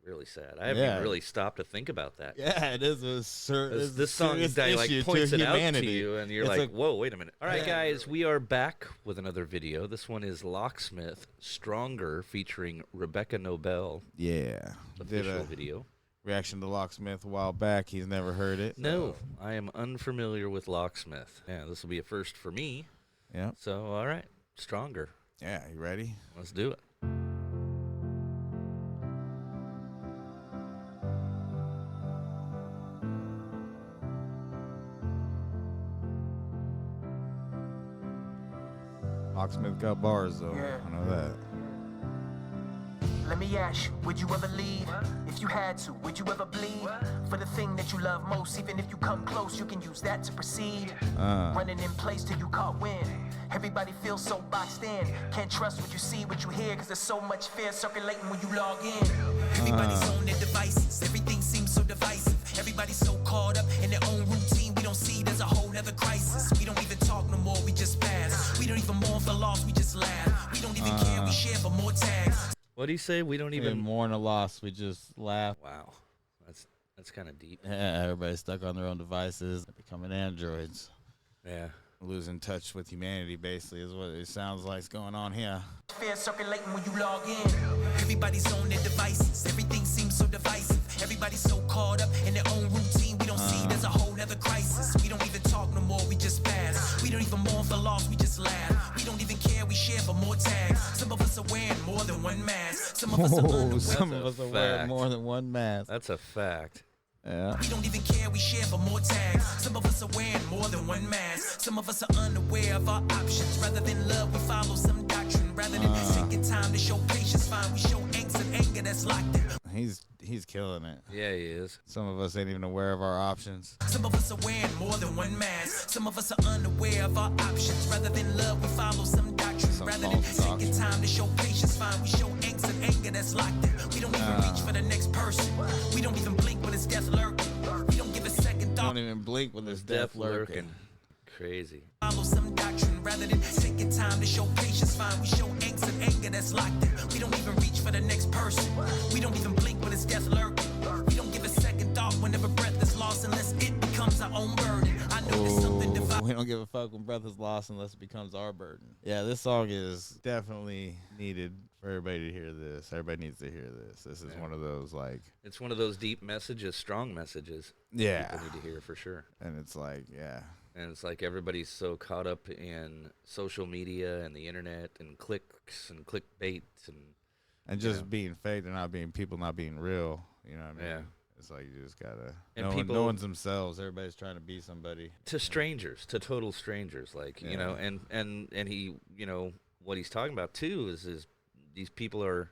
Really sad. I haven't even really stopped to think about that. Yeah, it is this song like points it out to you, and you're like, whoa, wait a minute. All right, guys, we are back with another video. This one is Locksmith Stronger featuring Rebecca Nobel. Yeah. Official video. Reaction to Locksmith a while back. He's never heard it. No, I am unfamiliar with Locksmith. Yeah, this will be a first for me. Yeah. So, all right, Stronger. Yeah, you ready? Let's do it. Locksmith got bars, though. Yeah. I know that. Let me ask you, would you ever leave? If you had to, would you ever bleed? For the thing that you love most, even if you come close, you can use that to proceed. Running in place till you caught wind. Everybody feels so boxed in. Can't trust what you see, what you hear, cause there's so much fear circulating when you log in. Everybody's on their devices, everything seems so divisive. Everybody's so caught up in their own routine, we don't see there's a whole nother crisis. We don't even talk no more, we just pass. We don't even mourn for loss, we just laugh. We don't even care, we share for more tags. What do you say? We don't even mourn a loss. We just laugh. Wow, that's kind of deep. Yeah, everybody's stuck on their own devices, becoming androids. Yeah, losing touch with humanity. Basically, is what it sounds like is going on here. Fear circulating when you log in. Everybody's on their devices. Everything seems so divisive. Everybody's so caught up in their own routine. We don't see there's a whole nother crisis. We don't even talk no more. We just pass. We don't even mourn for loss. We just laugh. We don't even care. We share for more tags. Some of us are wearing more than one mask. Some of us are wearing more than one mask. That's a fact. Yeah. We don't even care, we share for more tags. Some of us are wearing more than one mask. Some of us are unaware of our options. Rather than love, we follow some doctrine. Rather than taking time to show patience, fine, we show angst and anger that's locked in. He's killing it. Yeah, he is. Some of us ain't even aware of our options. Some of us are wearing more than one mask. Some of us are unaware of our options. Rather than love, we follow some doctrine. Rather than taking time to show patience, fine, we show angst and anger that's locked in. We don't even reach for the next person. We don't even blink when it's death lurking. We don't give a second thought. Don't even blink when there's death lurking. Crazy. Follow some doctrine rather than taking time to show patience. Fine, we show angst and anger that's locked in. We don't even reach for the next person. We don't even blink when it's death lurking. We don't give a second thought whenever breath is lost unless it becomes our own burden. I know there's something divine. We don't give a fuck when breath is lost unless it becomes our burden. Yeah, this song is definitely needed for everybody to hear this. Everybody needs to hear this. This is one of those, like... It's one of those deep messages, strong messages. Yeah. People need to hear for sure. And it's like, yeah. And it's like everybody's so caught up in social media and the internet and clicks and clickbait and just being fake and not being people, not being real. You know what I mean? Yeah. It's like you just gotta. And no one's themselves. Everybody's trying to be somebody. To strangers, to total strangers, like you know, and he, you know, what he's talking about too is these people are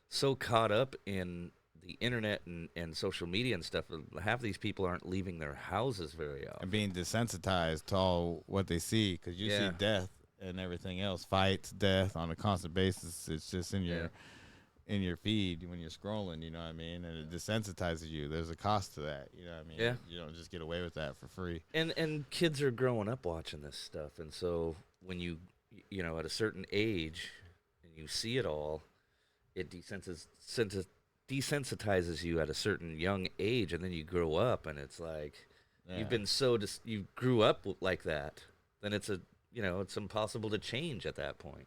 so caught up in the internet and social media and stuff. Half of these people aren't leaving their houses very often. And being desensitized to all what they see, because you see death and everything else, fights, death on a constant basis. It's just in your in your feed when you're scrolling, you know what I mean? And it desensitizes you. There's a cost to that, you know what I mean? Yeah. You don't just get away with that for free. And kids are growing up watching this stuff, and so when you know, at a certain age and you see it all, it desensitizes you at a certain young age, and then you grow up and it's like you've been you grew up like that, then it's it's impossible to change at that point.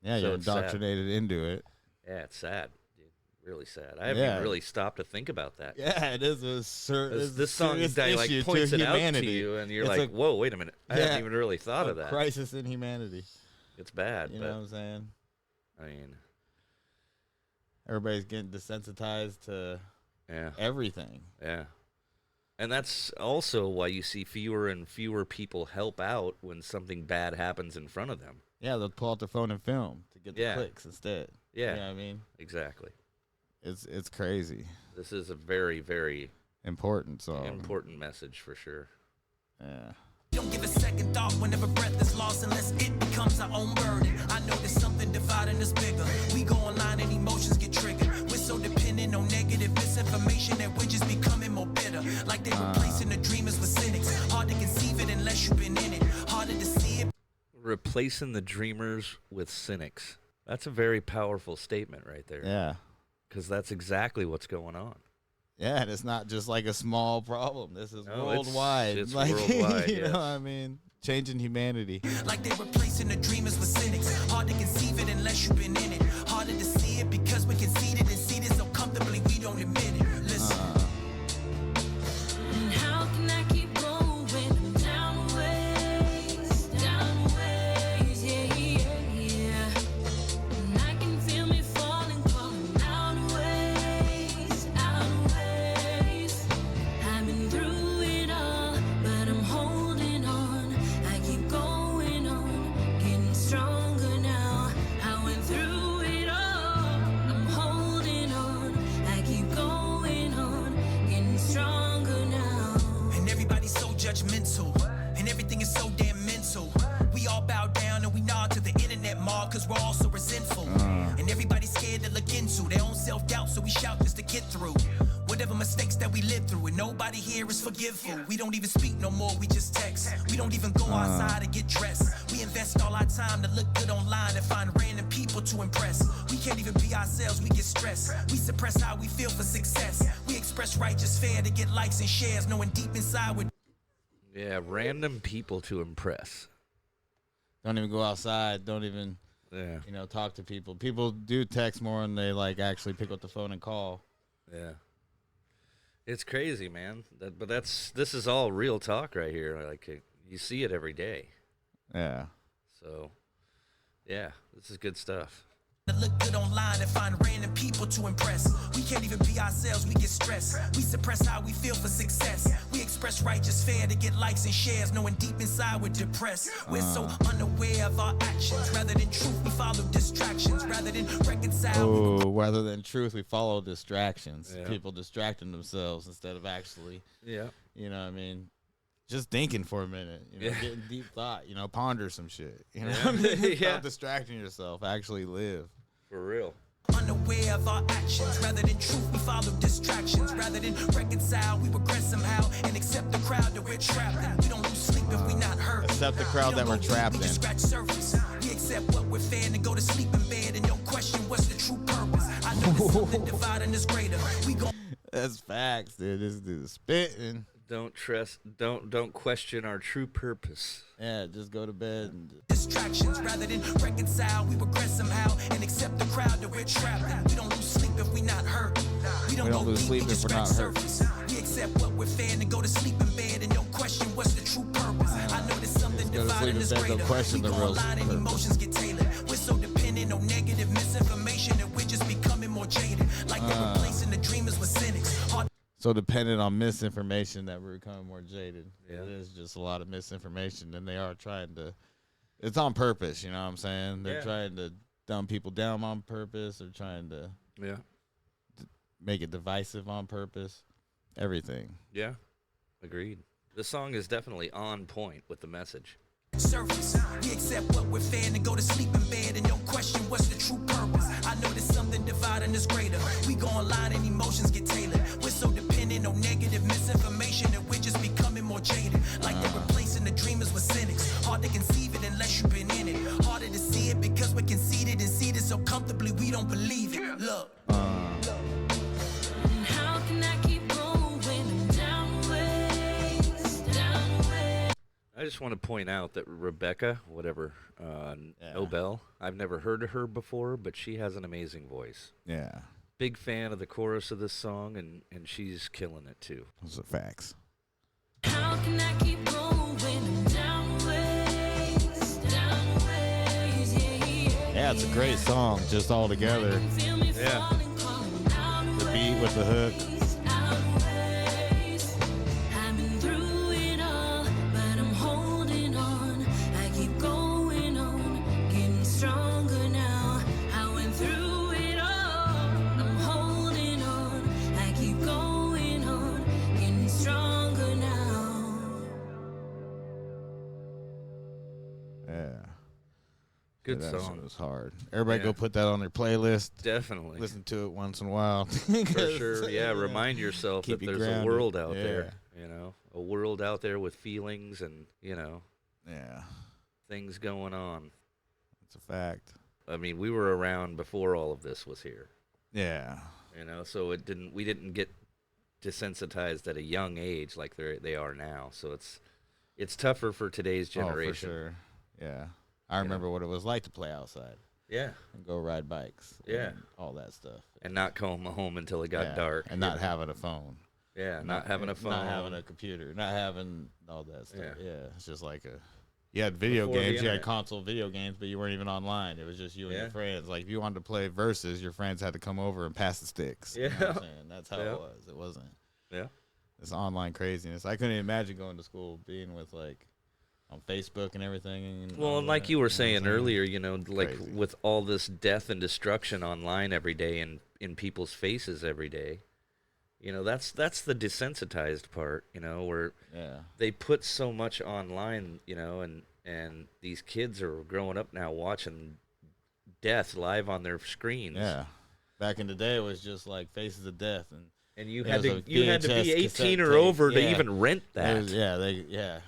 Yeah, so you're indoctrinated into it. Yeah, it's sad, dude. Really sad. I haven't even really stopped to think about that. Yeah, it is this song like points it out to you, and you're like, whoa, wait a minute. I hadn't even really thought of that. Crisis in humanity. It's bad. You know what I'm saying? I mean, everybody's getting desensitized to everything. Yeah. And that's also why you see fewer and fewer people help out when something bad happens in front of them. Yeah, they'll pull out their phone and film to get the clicks instead. Yeah. You know what I mean? Exactly. It's crazy. This is a very, very important song. Important message for sure. Yeah. Don't give a second thought whenever breath is lost unless it becomes our own burden. I know there's something dividing us bigger. We go online and emotions get triggered. We're so dependent on negative misinformation that we're just becoming more bitter. Like they're replacing the dreamers with cynics. Hard to conceive it unless you've been in it. Harder to see it. Replacing the dreamers with cynics. That's a very powerful statement right there. Yeah. because that's exactly what's going on. Yeah, and it's not just like a small problem. This is worldwide. It's like, worldwide, you know what I mean? Changing humanity. Like they replacing the dreamers with cynics. Hard to conceive it unless you've been in it. Harder to see it because we conceited and see this so comfortably we don't admit it. Listen. And how can I keep going? I'm down a ways, yeah, yeah, yeah. And I can feel me falling out of ways. I've been through it all, but I'm holding on. I keep going on, getting stronger now. I went through it all, I'm holding on. I keep going on, getting stronger now. And everybody's so judgmental, and everything is so damn mental. We all bow down and we nod to the internet mob because we're all so resentful. And everybody's scared to look into their own self-doubt, so we shout just to get through whatever mistakes that we live through. And nobody here is forgiveful. We don't even speak no more, we just text. We don't even go outside to get dressed. We invest all our time to look good online and find random people to impress. We can't even be ourselves, we get stressed. We suppress how we feel for success. We express righteous fear to get likes and shares, knowing deep inside we're Yeah, random people to impress. Don't even go outside. Don't even, talk to people. People do text more than they like actually pick up the phone and call. Yeah. It's crazy, man. But this is all real talk right here. Like you see it every day. Yeah. So, yeah, this is good stuff. to look good online and find random people to impress. We can't even be ourselves, we get stressed. We suppress how we feel for success. We express righteous fear to get likes and shares, knowing deep inside we're depressed. We're so unaware of our actions. Rather than truth, we follow distractions. Rather than reconcile. Rather than truth, we follow distractions. Yeah. People distracting themselves instead of actually, Yeah. you know what I mean? Just thinking for a minute, getting deep thought, ponder some shit, what I mean? Without distracting yourself, actually live. For real. Unaware of our actions. Rather than truth, we follow distractions. Rather than reconcile, we regress somehow and accept the crowd that we're trapped in. We don't lose sleep if we not hurt. Accept the crowd that we're trapped in. We just scratch surface. We accept what we're fan and go to sleep in bed and don't question what's the true purpose. I know there's something dividing us greater. We gon' That's facts, dude. This dude's spitting. Don't question our true purpose. Yeah, just go to bed and distractions. Rather than reconcile, we regress somehow and accept the crowd that we're trapped in. We don't lose sleep if we not hurt. We don't lose deep, sleep we just if we're not scratch hurt. surface. We accept what we're fan and go to sleep in bed and don't question what's the true purpose. I know there's something go to sleep dividing in us bed, don't greater. question We the go real online and purpose. emotions get tailored. We're so dependent on negative misinformation that we're just becoming more jaded. Like they're replacing the dreamers with cynics. Hard so dependent on misinformation that we're becoming more jaded. Yeah. It is just a lot of misinformation, and they are trying to. It's on purpose, you know what I'm saying? They're trying to dumb people down on purpose. They're trying to make it divisive on purpose. Everything. Yeah. Agreed. This song is definitely on point with the message. surface. We accept what we're fan and go to sleep in bed and don't question what's the true purpose. I know there's something dividing us greater. We go online and emotions get tailored. We're so dependent on negative misinformation that we're just becoming more jaded. Like they're replacing the dreamers with cynics. Hard to conceive it unless you've been in it. Harder to see it because we're conceited and seated so comfortably we don't believe it. Look. And how can I keep going when I'm down ways, down ways? I just want to point out that Rebecca, Nobel, I've never heard of her before, but she has an amazing voice. Yeah. Big fan of the chorus of this song, and she's killing it too. Those are facts. How can I keep going when I'm down ways, yeah, yeah. Yeah, it's a great song, just all together. Feel me Yeah. falling, calling out The beat with the hook. I've been through it all, but I'm holding on. I keep going on, getting stronger now. I went through it all, I'm holding on. I keep going on, getting stronger now. Yeah. Good That song. shit was hard. Everybody Yeah. go put that on their playlist. Definitely. Listen to it once in a while. For sure. Yeah, remind yourself Keep that you there's a grounded. world out Yeah. there, a world out there with feelings and, Yeah, things going on. it's a fact. I mean, we were around before all of this was here. Yeah. You know, so we didn't get desensitized at a young age like they are now. So it's tougher for today's generation. Oh, for sure. Yeah. I remember what it was like to play outside. Yeah. And go ride bikes. Yeah. And all that stuff. And not come home until it got dark. And not having a phone. Yeah, not having a phone. Not having a computer. Not having all that stuff. Yeah. Yeah. It's just like you had video Before the games, you had internet. console video games, but you weren't even online. It was just you and Yeah. your friends. Like if you wanted to play Versus, your friends had to come over and pass the sticks. You know what I'm saying? That's how it was. It wasn't. Yeah. This online craziness. I couldn't imagine going to school being with like on Facebook and everything. And Well, all and like that, you were know what I'm saying earlier, you know, like Crazy. with all this death and destruction online every day and in people's faces every day, you know, that's the desensitized part, you know, where Yeah. they put so much online, you know, and these kids are growing up now watching death live on their screens. Yeah. Back in the day, it was just like Faces of Death, and You it had was to a you had to VHS be 18 cassette or tape. over to Yeah. even rent it that. was, yeah.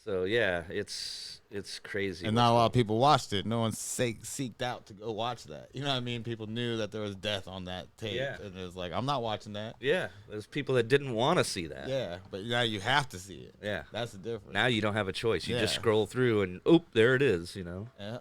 So yeah, it's crazy. And not a lot of people watched it. No one seeked out to go watch that. You know what I mean? People knew that there was death on that tape, Yeah. and it was like, I'm not watching that. Yeah, there's people that didn't want to see that. Yeah, but now you have to see it. Yeah. That's the difference. Now you don't have a choice. You just Yeah. scroll through and oop, there it is, you know. Yeah.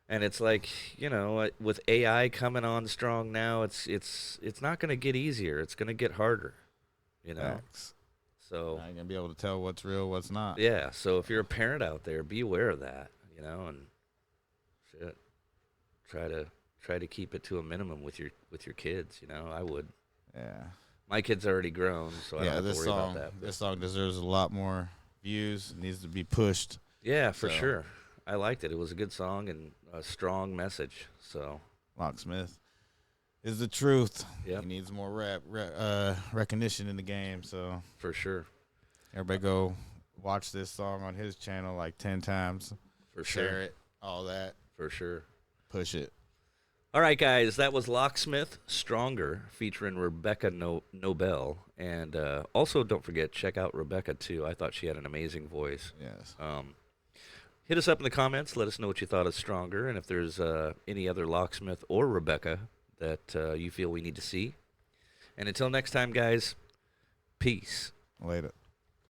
And it's like, you know, with AI coming on strong now, it's not going to get easier. It's going to get harder, you know. Facts. So Now you're gonna be able to tell what's real, what's not. yeah, so if you're a parent out there, be aware of that, you know, and shit, try to keep it to a minimum with your kids, you know. I would. Yeah. My kid's already grown, so I don't Yeah. have This to worry song, about that. but- this song deserves a lot more views. It needs to be pushed. Yeah, for So- sure. I liked it. It was a good song and a strong message. So Locksmith is the truth. Yep. He needs more recognition in the game. So for sure, everybody go watch this song on his channel like 10 times. for Share sure, it, all that. for sure. Push it. All right, guys, that was Locksmith Stronger featuring Rebecca Nobel. And also, don't forget, check out Rebecca, too. I thought she had an amazing voice. Yes. Hit us up in the comments. Let us know what you thought of Stronger and if there's any other Locksmith or Rebecca that you feel we need to see. And until next time, guys, peace. Later.